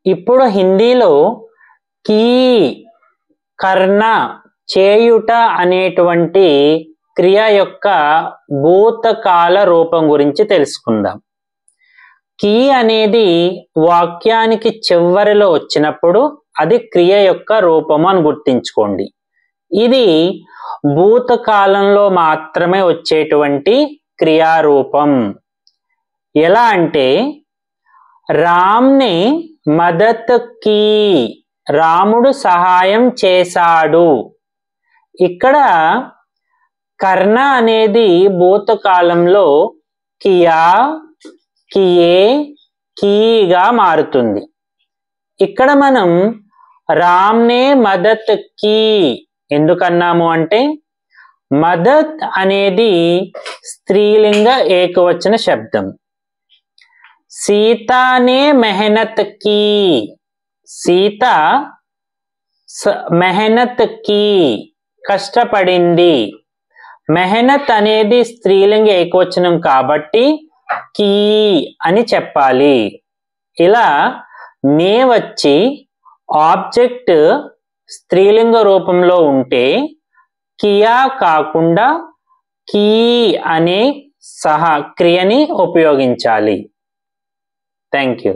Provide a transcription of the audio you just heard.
ఇప్పుడు హిందీలో కీ కర్ణ చేయుట అనేటువంటి క్రియ యొక్క భూతకాల రూపం గురించి తెలుసుకుందాం. కీ అనేది వాక్యానికి చివరిలో వచ్చినప్పుడు అది క్రియ యొక్క రూపము అని గుర్తించుకోండి. ఇది భూతకాలంలో మాత్రమే వచ్చేటువంటి క్రియారూపం. ఎలా అంటే రామ్ నే మదత్ కీ, రాముడు సహాయం చేశాడు. ఇక్కడ కర్ణ అనేది భూతకాలంలో కియా, కియే, కీగా మారుతుంది. ఇక్కడ మనం రామ్ నే మదత్ కీ ఎందుకన్నాము అంటే మదత్ అనేది స్త్రీలింగ ఏకవచన శబ్దం. సీతానే మెహనత్ కీ, సీత మెహనత్ కీ కష్టపడింది. మెహనత్ అనేది స్త్రీలింగ ఏకవచనం కాబట్టి కీ అని చెప్పాలి. ఇలా నే వచ్చి ఆబ్జెక్ట్ స్త్రీలింగ రూపంలో ఉంటే కియా కాకుండా కీ అనే క్రియని ఉపయోగించాలి. Thank you.